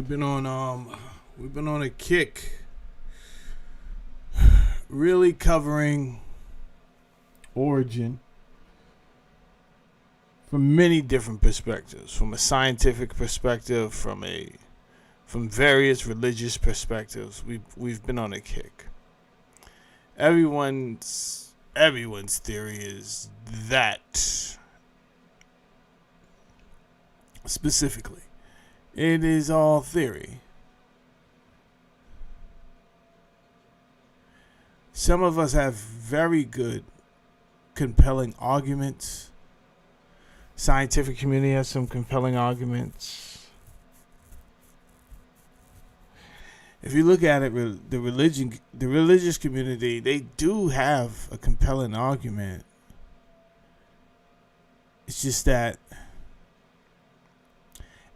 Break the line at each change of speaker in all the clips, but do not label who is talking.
We've been on a kick, really covering origin from many different perspectives, from a scientific perspective, from various religious perspectives. We've been on a kick. Everyone's theory is that specifically. It is all theory. Some of us have very good, compelling arguments. Scientific community has some compelling arguments. If you look at it, the religious community, they do have a compelling argument. It's just that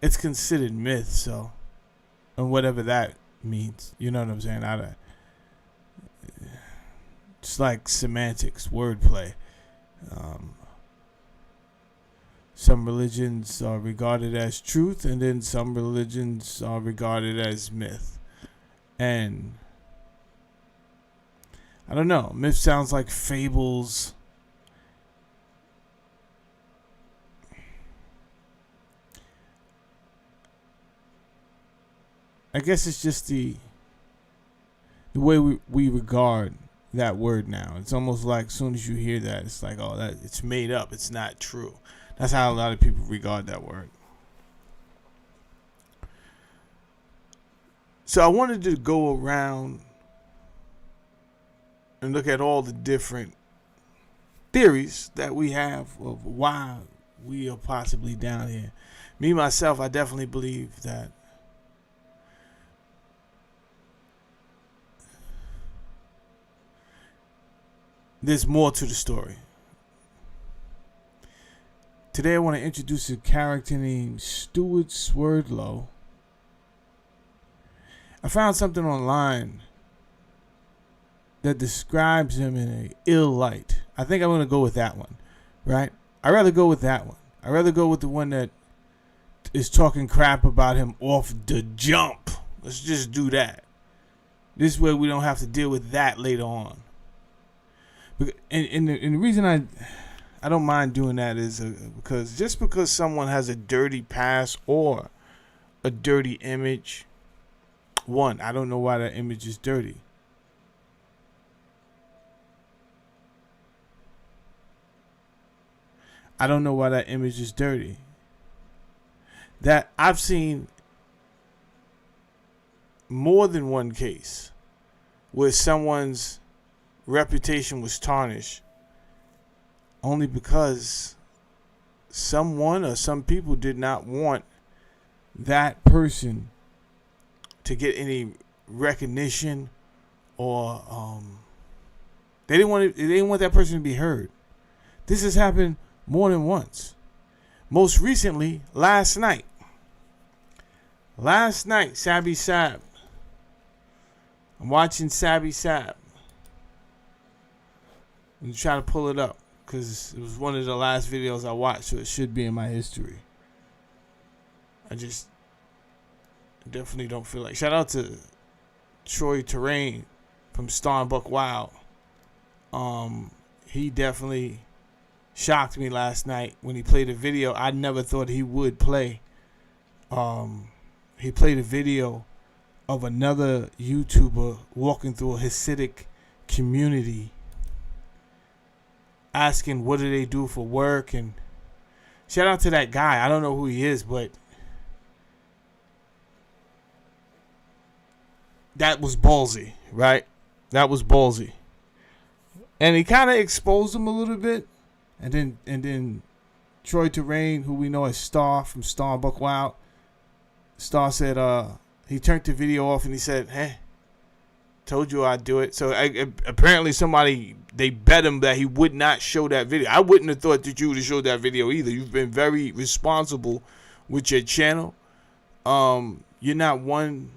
it's considered myth, so, and whatever that means, you know what I'm saying? It's like semantics, wordplay. Some religions are regarded as truth, and then some religions are regarded as myth. And I don't know, myth sounds like fables. I guess it's just the way we regard that word now. It's almost like as soon as you hear that, it's like, oh, that it's made up. It's not true. That's how a lot of people regard that word. So I wanted to go around and look at all the different theories that we have of why we are possibly down here. Me, myself, I definitely believe that there's more to the story. Today I want to introduce a character named Stuart Swerdlow. I found something online that describes him in an ill light. I think I'm going to go with that one, right? I'd rather go with that one. I'd rather go with the one that is talking crap about him off the jump. Let's just do that. This way we don't have to deal with that later on. And the reason I don't mind doing that is because just because someone has a dirty past or a dirty image, one, I don't know why that image is dirty. I don't know why that image is dirty. That I've seen more than one case where someone's reputation was tarnished only because someone or some people did not want that person to get any recognition, or they didn't want that person to be heard. This has happened more than once. Most recently, last night, Sabby Sab. I'm watching Sabby Sab. I'm trying to pull it up because it was one of the last videos I watched, so it should be in my history. I definitely don't feel like. Shout out to Troy Terrain from Star Buck Wild. He definitely shocked me last night when he played a video I never thought he would play. He played a video of another YouTuber walking through a Hasidic community, asking what do they do for work. And shout out to that guy. I don't know who he is, but that was ballsy, right? That was ballsy. And he kind of exposed him a little bit. And then Troy Terrain, who we know as Star from Star Buck Wild, Star said he turned the video off and he said, "Hey, told you I'd do it." So apparently they bet him that he would not show that video. I wouldn't have thought that you would have showed that video either. You've been very responsible with your channel. You're not one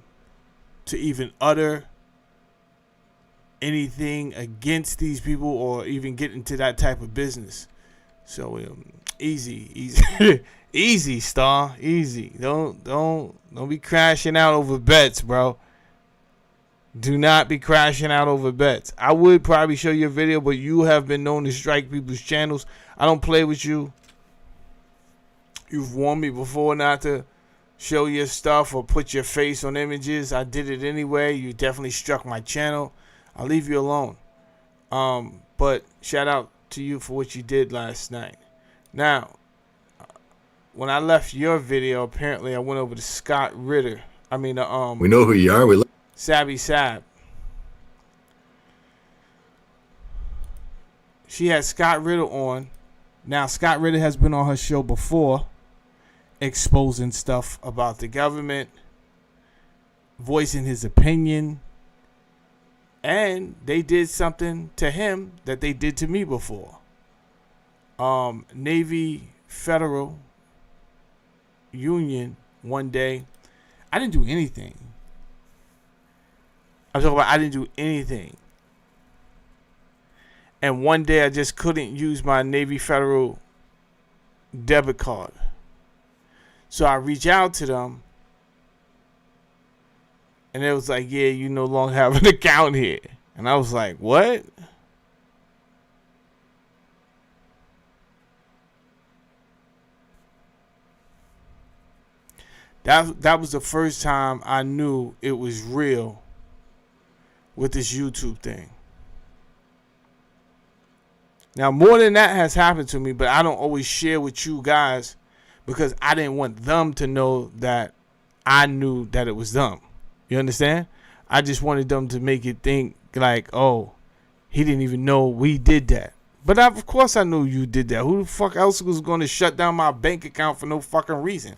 to even utter anything against these people or even get into that type of business. So easy, easy, Star, easy. Don't be crashing out over bets, bro. Do not be crashing out over bets. I would probably show you a video, but you have been known to strike people's channels. I don't play with you. You've warned me before not to show your stuff or put your face on images. I did it anyway. You definitely struck my channel. I'll leave you alone. But shout out to you for what you did last night. Now, when I left your video, apparently I went over to Scott Ritter.
We know who you are.
Sabby Sab. She had Scott Ritter on. Now, Scott Ritter has been on her show before, exposing stuff about the government, voicing his opinion, and they did something to him that they did to me before. Navy Federal Union, one day, I didn't do anything. I'm talking about I didn't do anything. And one day I just couldn't use my Navy Federal debit card. So I reached out to them. And it was like, yeah, you no longer have an account here. And I was like, what? That was the first time I knew it was real with this YouTube thing. Now, more than that has happened to me, but I don't always share with you guys because I didn't want them to know that I knew that it was them. You understand? I just wanted them to make it think like, oh, he didn't even know we did that. But of course I knew you did that. Who the fuck else was going to shut down my bank account for no fucking reason?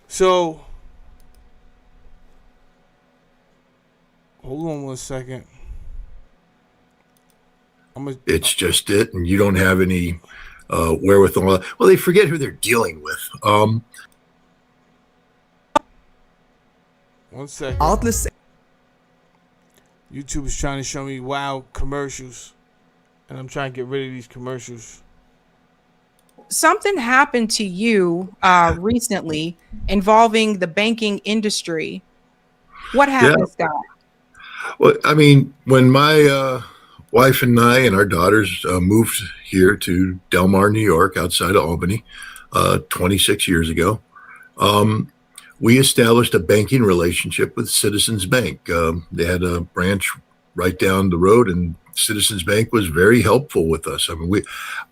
So, hold on one second.
It's just it, and you don't have any wherewithal. Well, they forget who they're dealing with.
One second. YouTube is trying to show me wild commercials, and I'm trying to get rid of these commercials.
Something happened to you recently involving the banking industry. What happened, Scott?
Well, I mean, when my wife and I and our daughters moved here to Del Mar, New York, outside of Albany, 26 years ago, we established a banking relationship with Citizens Bank. They had a branch right down the road, and Citizens Bank was very helpful with us. I mean,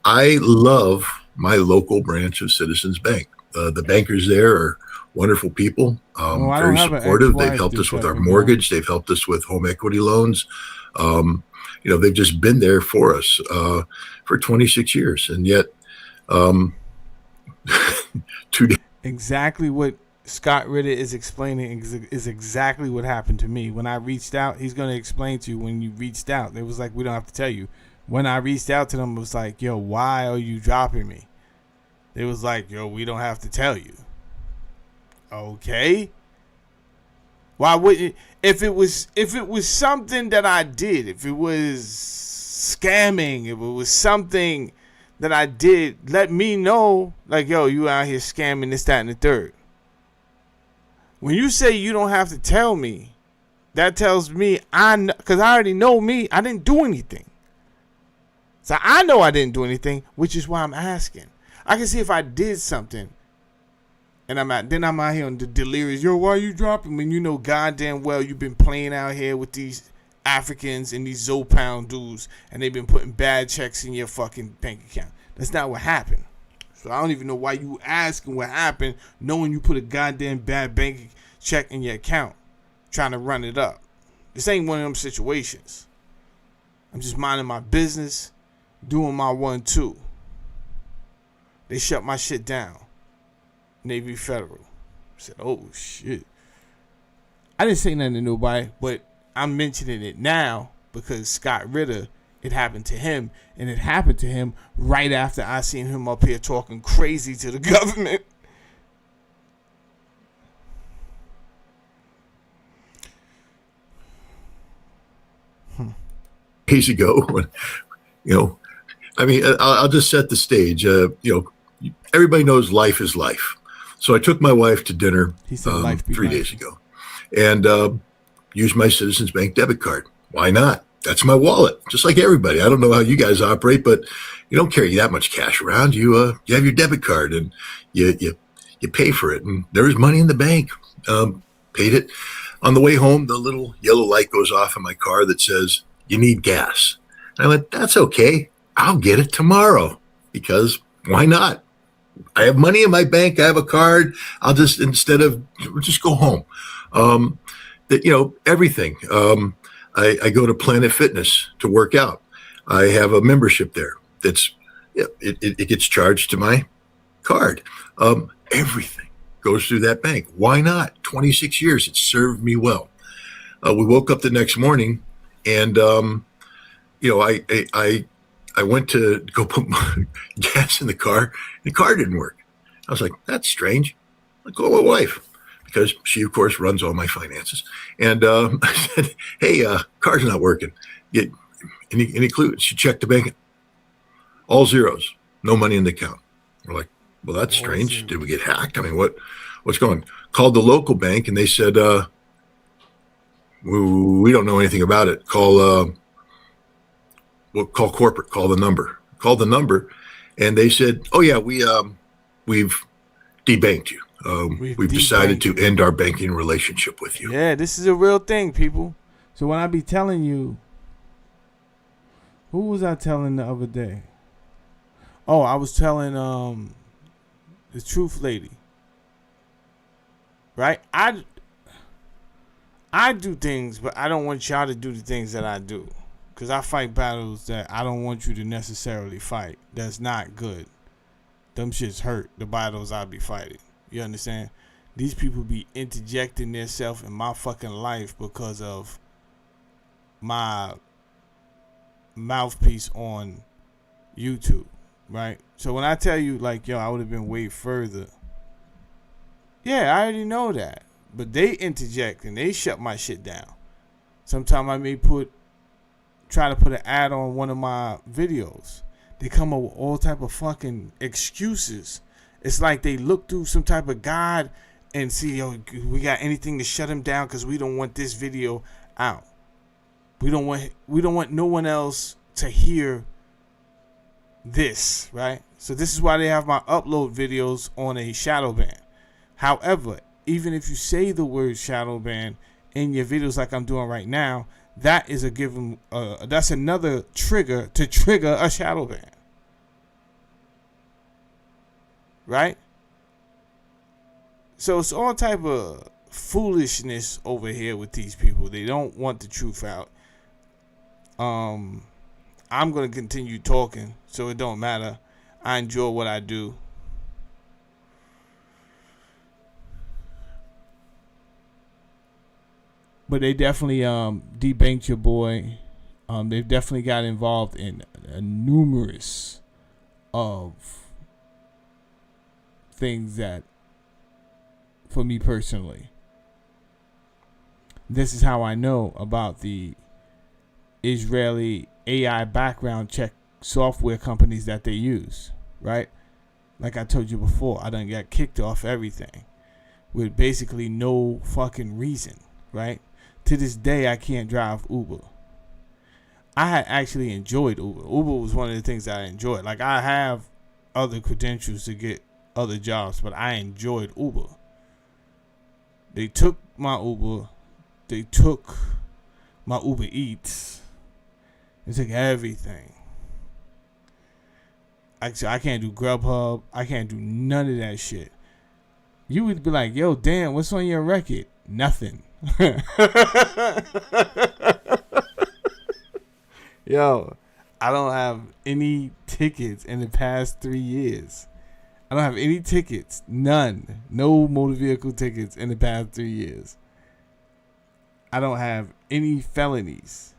I love my local branch of Citizens Bank. The bankers there are wonderful people, very supportive. They've helped us with our mortgage. They've helped us with home equity loans. They've just been there for us for 26 years. And yet, today.
Exactly what Scott Ritter is explaining is exactly what happened to me. When I reached out, he's going to explain to you when you reached out. It was like, we don't have to tell you. When I reached out to them, it was like, yo, why are you dropping me? It was like, yo, we don't have to tell you. Okay. Why wouldn't, if it was something that I did, if it was scamming, if it was something that I did, let me know, like, yo, you out here scamming this, that, and the third. When you say you don't have to tell me, that tells me because I already know me, I didn't do anything. So I know I didn't do anything, which is why I'm asking. I can see if I did something, and I'm out here on the delirious. Yo, why are you dropping me? You know goddamn well you've been playing out here with these Africans and these Zopound dudes, and they've been putting bad checks in your fucking bank account. That's not what happened. So I don't even know why you asking what happened, knowing you put a goddamn bad bank check in your account, trying to run it up. This ain't one of them situations. I'm just minding my business, doing my 1-2. They shut my shit down. Navy Federal. I said, oh shit. I didn't say nothing to nobody, but I'm mentioning it now because Scott Ritter, it happened to him, and it happened to him right after I seen him up here talking crazy to the government.
days ago when, I mean, I'll just set the stage. Everybody knows life is life. So I took my wife to dinner
He said life be
3
life.
days ago and used my Citizens Bank debit card. Why not? That's my wallet, just like everybody. I don't know how you guys operate, but you don't carry that much cash around. You have your debit card and you pay for it. And there was money in the bank. Paid it. On the way home, the little yellow light goes off in my car that says, "You need gas." And I went, "That's okay. I'll get it tomorrow because why not? I have money in my bank. I have a card. I'll just, just go home." Everything. I go to Planet Fitness to work out. I have a membership there. It gets charged to my card. Everything goes through that bank. Why not? 26 years. It served me well. We woke up the next morning and, I went to go put gas in the car. The car didn't work. I was like, that's strange. I called my wife because she, of course, runs all my finances. And I said, "Hey, car's not working. Any clue?" She checked the bank. All zeros. No money in the account. We're like, well, that's strange. Did we get hacked? I mean, what's going on? Called the local bank and they said, we don't know anything about it. Call corporate, call the number. Called the number and they said, "Oh yeah, we've debanked you. We've decided to end our banking relationship with you."
Yeah, this is a real thing, people. So when I be telling you, who was I telling the other day? Oh, I was telling the truth lady. Right? I do things, but I don't want y'all to do the things that I do. Because I fight battles that I don't want you to necessarily fight. That's not good. Them shits hurt, the battles I be fighting. You understand? These people be interjecting themselves in my fucking life because of my mouthpiece on YouTube, right? So when I tell you, like, yo, I would have been way further. Yeah, I already know that. But they interject and they shut my shit down. Sometimes I may try to put an ad on one of my videos. They come up with all type of fucking excuses. It's like they look through some type of guide and see, yo, we got anything to shut them down because we don't want this video out. We don't want no one else to hear this, right? So this is why they have my upload videos on a shadow ban. However, even if you say the word shadow ban in your videos like I'm doing right now, that is that's another trigger to trigger a shadow ban. Right? So it's all type of foolishness over here with these people. They don't want the truth out. I'm going to continue talking, so it don't matter. I enjoy what I do. But they definitely debanked your boy. They've definitely got involved in numerous of things that, for me personally, this is how I know about the Israeli AI background check software companies that they use, right? Like I told you before, I done got kicked off everything with basically no fucking reason, right? To this day, I can't drive Uber. I had actually enjoyed Uber. Uber was one of the things that I enjoyed. Like, I have other credentials to get other jobs, but I enjoyed Uber. They took my Uber. They took my Uber Eats. They took everything. Actually, I can't do Grubhub. I can't do none of that shit. You would be like, yo, damn, what's on your record? Nothing. Yo, I don't have any tickets in the past 3 years. I don't have any tickets. None. No motor vehicle tickets in the past 3 years. I don't have any felonies.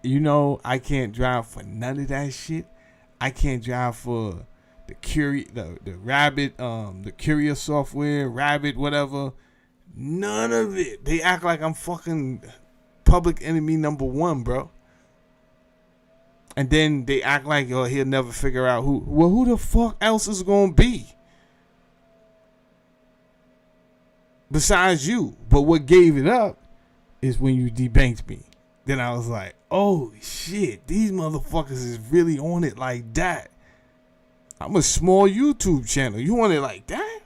You know, I can't drive for none of that shit. I can't drive for the Rabbit, the Courier software, Rabbit, whatever. None of it. They act like I'm fucking public enemy number one, bro. And then they act like, oh, he'll never figure out who. Well, who the fuck else is gonna be besides you? But what gave it up is when you debanked me. Then I was like, oh shit, these motherfuckers is really on it like that. I'm a small YouTube channel. You want it like that?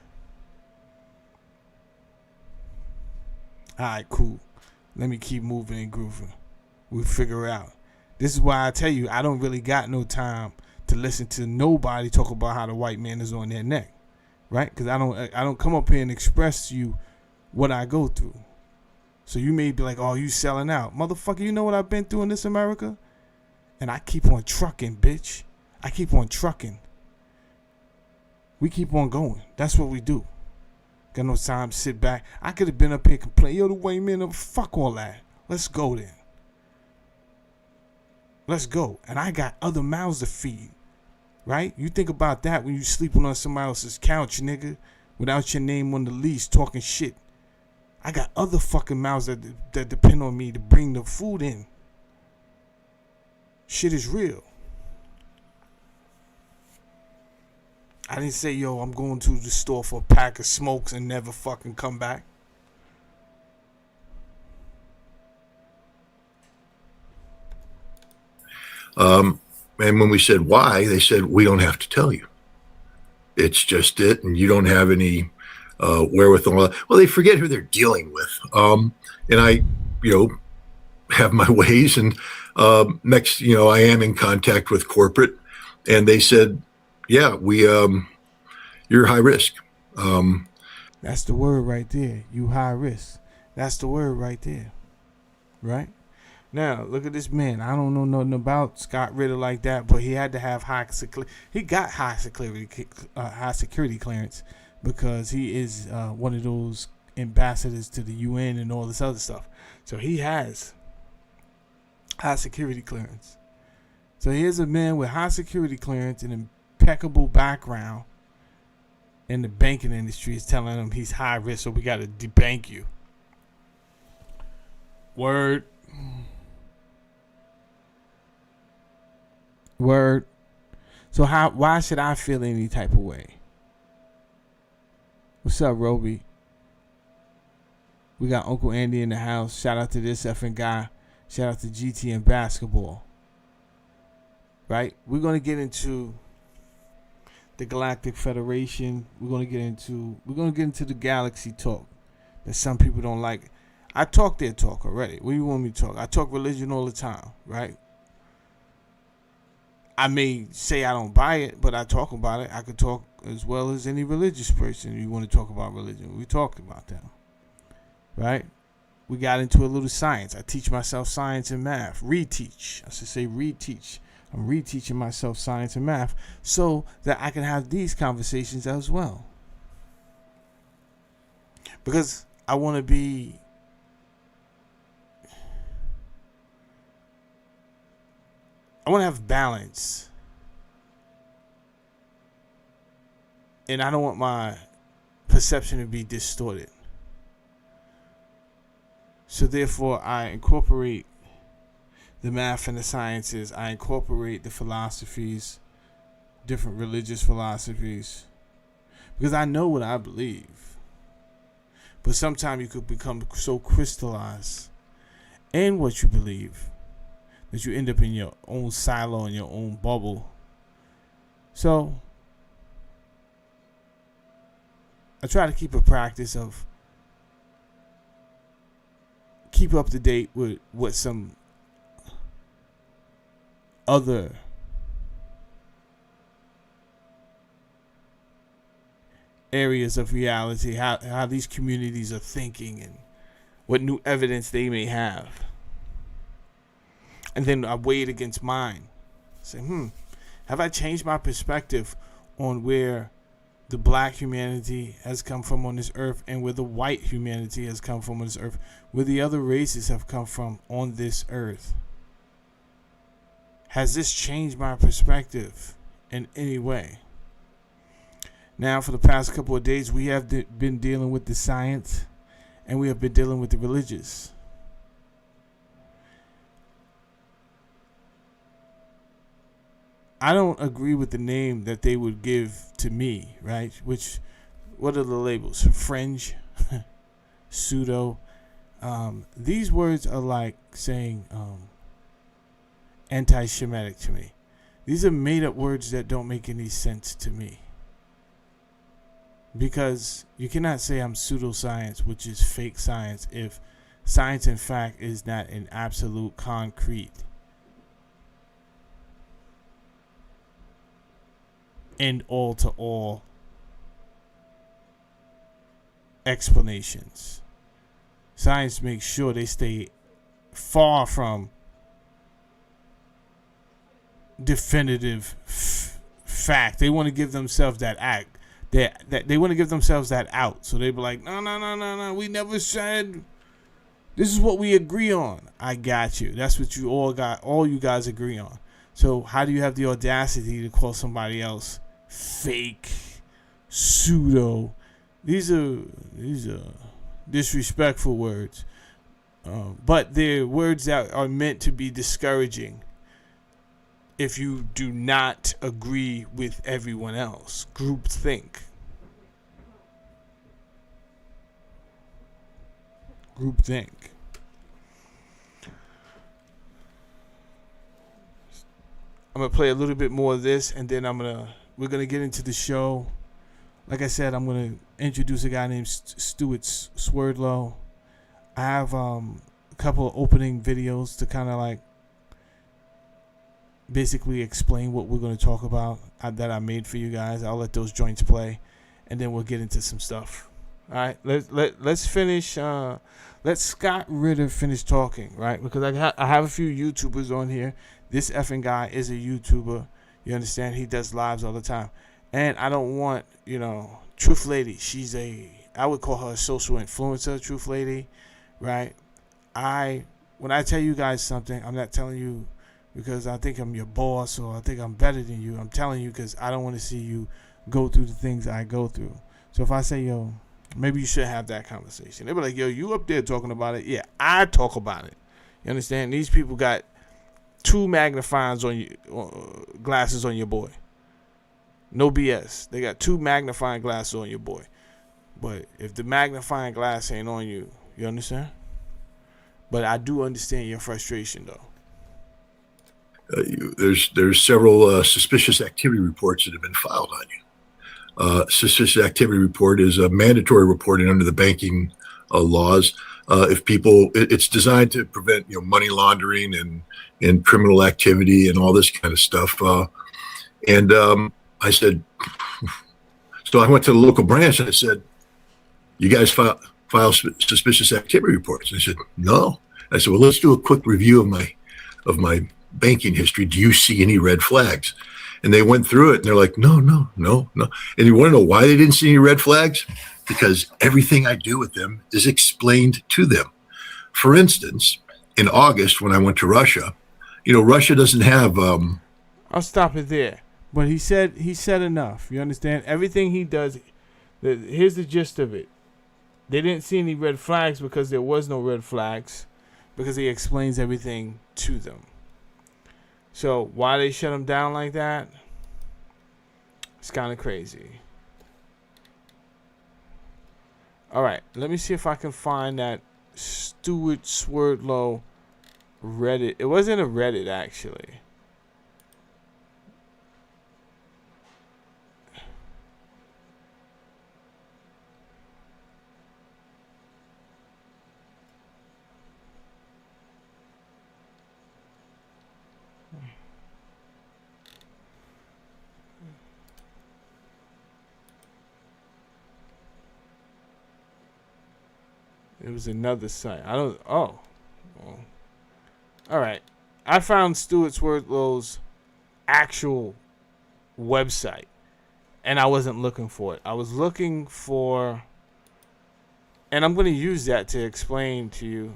Alright, cool. Let me keep moving and grooving. We'll figure it out. This is why I tell you, I don't really got no time to listen to nobody talk about how the white man is on their neck. Right? Because I don't come up here and express to you what I go through. So you may be like, oh, you selling out. Motherfucker, you know what I've been through in this America? And I keep on trucking, bitch. I keep on trucking. We keep on going. That's what we do. Got no time to sit back. I could have been up here complaining, yo, the white man, fuck all that. Let's go then. Let's go. And I got other mouths to feed. Right? You think about that when you sleeping on somebody else's couch, nigga, without your name on the lease, talking shit. I got other fucking mouths that depend on me to bring the food in. Shit is real. I didn't say, yo, I'm going to the store for a pack of smokes and never fucking come back.
And when we said why, they said, we don't have to tell you. It's just it, and you don't have any wherewithal. Well, they forget who they're dealing with. And I, have my ways. And next, I am in contact with corporate, and they said, yeah, you're high risk.
That's the word right there. You high risk. That's the word right there. Right? Now, look at this man. I don't know nothing about Scott Ritter like that, but he had to have he got high security clearance because he is one of those ambassadors to the UN and all this other stuff. So he has high security clearance. So here's a man with high security clearance and impeccable background in the banking industry is telling him he's high risk, so we got to debank you. Word. So why should I feel any type of way? What's up, Roby? We got Uncle Andy in the house. Shout out to this effing guy. Shout out to GT and basketball. Right? We're going to get into the Galactic Federation. We're going to get into the galaxy talk that some people don't like. I talk their talk already. What do you want me to talk? I talk religion all the time, right? I may say I don't buy it, but I talk about it. I could talk as well as any religious person. You want to talk about religion, we talk about that, right? We got into a little science. I teach myself science and math. Reteach. I should say reteach. I'm reteaching myself science and math so that I can have these conversations as well. Because I want to be I want to have balance. And I don't want my perception to be distorted. So therefore, I incorporate the math and the sciences. I incorporate the philosophies, different religious philosophies, because I know what I believe. But sometimes you could become so crystallized in what you believe that you end up in your own silo, in your own bubble. So I try to keep a practice of keep up to date with what some other areas of reality, how these communities are thinking and what new evidence they may have. And then I weigh it against mine. Say, have I changed my perspective on where the black humanity has come from on this earth and where the white humanity has come from on this earth, where the other races have come from on this earth? Has this changed my perspective in any way? Now, for the past couple of days, we have been dealing with the science and we have been dealing with the religious. I don't agree with the name that they would give to me, right? What are the labels? Fringe, pseudo. These words are like saying anti-Semitic to me. These are made-up words that don't make any sense to me. Because you cannot say I'm pseudoscience, which is fake science, if science in fact is not an absolute concrete end all to all explanations. Science makes sure they stay far from definitive fact. They want to give themselves that act. They want to give themselves that out. So they be like, no. We never said. This is what we agree on. I got you. That's what you all got. All you guys agree on. So how do you have the audacity to call somebody else fake, pseudo? These are disrespectful words. But they're words that are meant to be discouraging if you do not agree with everyone else. Groupthink. Groupthink. I'm gonna play a little bit more of this, and then we're gonna get into the show. Like I said, I'm gonna introduce a guy named Stuart Swerdlow. I have a couple of opening videos to kind of like basically explain what we're going to talk about that I made for you guys. I'll let those joints play, and then we'll get into some stuff. All right, let's finish. Let Scott Ritter finish talking, right? Because I have a few YouTubers on here. This effing guy is a YouTuber. You understand? He does lives all the time, and I don't want Truth Lady. I would call her a social influencer, Truth Lady, right? When I tell you guys something, I'm not telling you because I think I'm your boss or I think I'm better than you. I'm telling you because I don't want to see you go through the things I go through. So if I say, yo, maybe you should have that conversation. They be like, yo, you up there talking about it? Yeah, I talk about it. You understand? These people got 2 magnifying glasses on your boy. No BS. They got 2 magnifying glasses on your boy. But if the magnifying glass ain't on you, you understand? But I do understand your frustration, though.
There's several suspicious activity reports that have been filed on you. Suspicious activity report is a mandatory reporting under the banking laws. If people, it's designed to prevent money laundering and criminal activity and all this kind of stuff. And I said, so I went to the local branch and I said, you guys file suspicious activity reports? And they said, no. I said, well, let's do a quick review of my banking history. Do you see any red flags? And they went through it and they're like, no. And you want to know why they didn't see any red flags? Because everything I do with them is explained to them. For instance, in August, when I went to Russia, Russia doesn't have.
I'll stop it there. But he said enough. You understand? Everything he does, here's the gist of it. They didn't see any red flags because there was no red flags, because he explains everything to them. So why they shut him down like that? It's kind of crazy. All right, let me see if I can find that Stuart Swerdlow Reddit. It wasn't a Reddit, actually. It was another site. All right. I found Stuart Swerdlow's actual website, and I wasn't looking for it. I was looking for, and I'm going to use that to explain to you,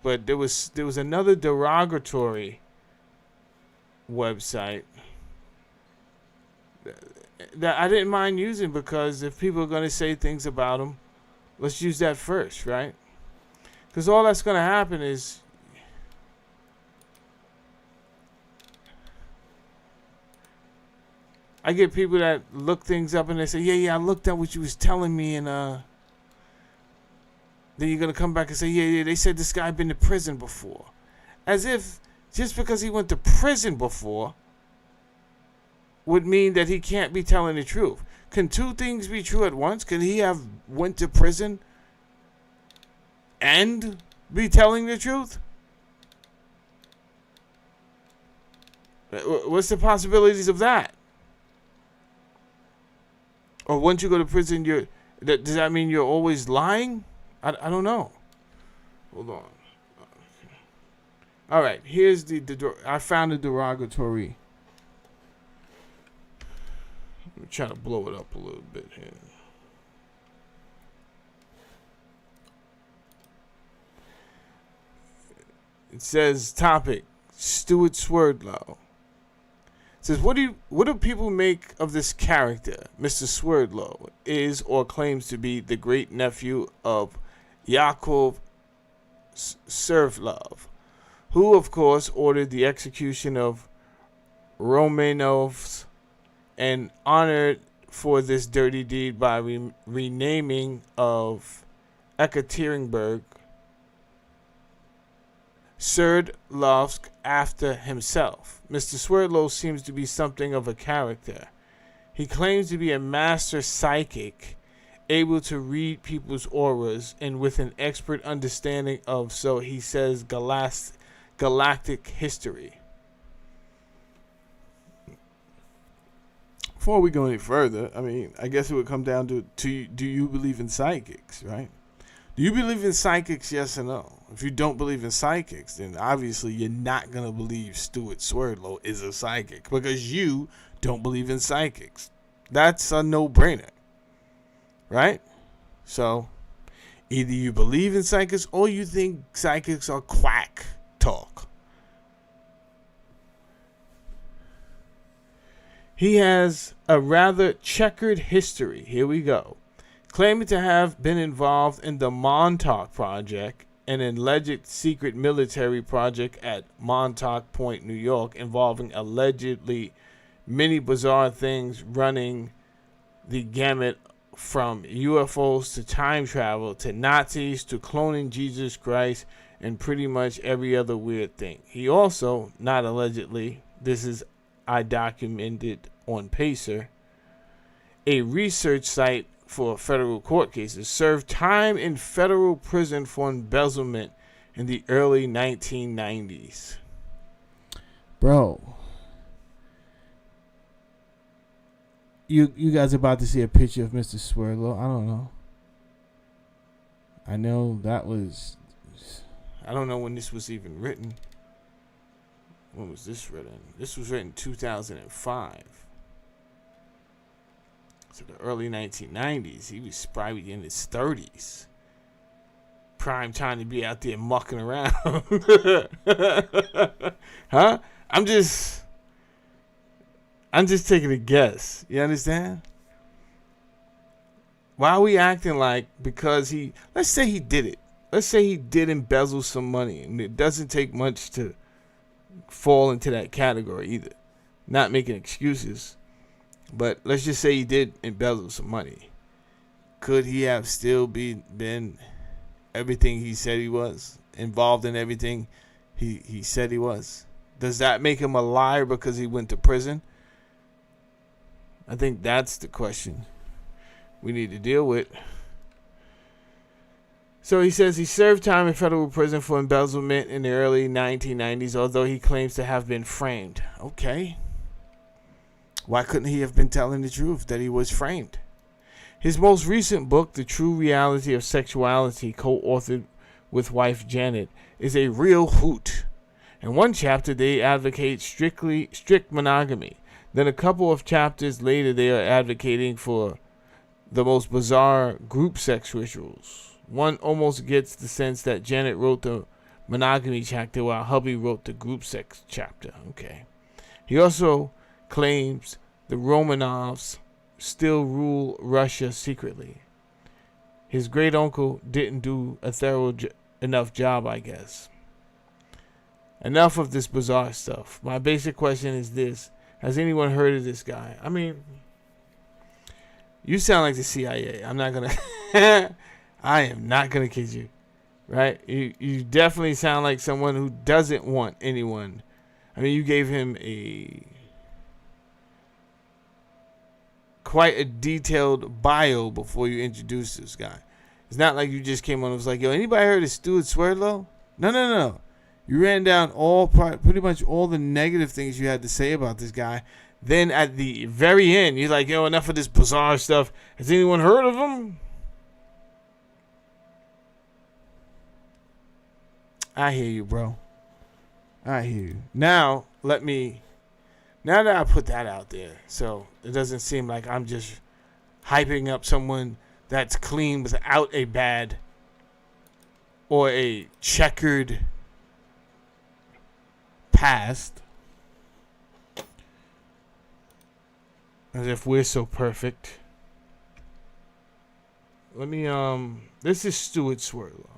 but there was another derogatory website that I didn't mind using, because if people are going to say things about him, let's use that first, right? Because all that's going to happen is I get people that look things up and they say, yeah, I looked up what you was telling me, and then you're gonna come back and say, yeah, they said this guy been to prison before. As if just because he went to prison before would mean that he can't be telling the truth. Can two things be true at once? Can he have went to prison and be telling the truth? What's the possibilities of that? Or once you go to prison, does that mean you're always lying? I don't know. Hold on. All right, here's I found a derogatory. Let me try to blow it up a little bit here. It says topic, Stuart Swerdlow. It says, what do people make of this character? Mr. Swerdlow is or claims to be the great nephew of Yakov Sverdlov, who of course ordered the execution of Romanovs and honored for this dirty deed by renaming of Ekaterinburg Sverdlovsk after himself. Mr. Swerdlow seems to be something of a character. He claims to be a master psychic, able to read people's auras and with an expert understanding of, so he says, galactic history. Before we go any further, I mean, I guess it would come down to do you believe in psychics, right? Do you believe in psychics, yes or no? If you don't believe in psychics, then obviously you're not going to believe Stuart Swerdlow is a psychic because you don't believe in psychics. That's a no-brainer, right? So either you believe in psychics or you think psychics are quack talk. He has a rather checkered history. Here we go. Claiming to have been involved in the Montauk Project, an alleged secret military project at Montauk Point, New York, involving allegedly many bizarre things running the gamut from UFOs to time travel to Nazis to cloning Jesus Christ and pretty much every other weird thing. He also, not allegedly, this is I documented on Pacer, a research site for federal court cases, served time in federal prison for embezzlement in the early 1990s. Bro, you guys are about to see a picture of Mr. Swerdlow. I don't know. I know that was, I don't know when this was even written. When was this written? This was written 2005. So the early 1990s. He was probably in his 30s. Prime time to be out there mucking around. Huh? I'm just taking a guess. You understand? Why are we acting like because let's say he did it. Let's say he did embezzle some money. And it doesn't take much to fall into that category either. Not making excuses. But let's just say he did embezzle some money. Could he have still been everything he said he was? Involved in everything he said he was? Does that make him a liar because he went to prison? I think that's the question we need to deal with. So he says he served time in federal prison for embezzlement in the early 1990s, although he claims to have been framed. Okay. Why couldn't he have been telling the truth that he was framed? His most recent book, The True Reality of Sexuality, co-authored with wife Janet, is a real hoot. In one chapter, they advocate strict monogamy. Then a couple of chapters later, they are advocating for the most bizarre group sex rituals. One almost gets the sense that Janet wrote the monogamy chapter while hubby wrote the group sex chapter. Okay. He also claims the Romanovs still rule Russia secretly. His great uncle didn't do a thorough enough job, I guess. Enough of this bizarre stuff. My basic question is this. Has anyone heard of this guy? I mean, you sound like the CIA. I'm not gonna. I am not gonna kid you, right? You definitely sound like someone who doesn't want anyone. I mean, you gave him quite a detailed bio before you introduced this guy. It's not like you just came on and was like, yo, anybody heard of Stuart Swerdlow? No. You ran down pretty much all the negative things you had to say about this guy. Then at the very end, you're like, yo, enough of this bizarre stuff. Has anyone heard of him? I hear you, bro. I hear you. Now that I put that out there, so it doesn't seem like I'm just hyping up someone that's clean without a bad or a checkered past. As if we're so perfect. Let me, this is Stuart Swerdlow.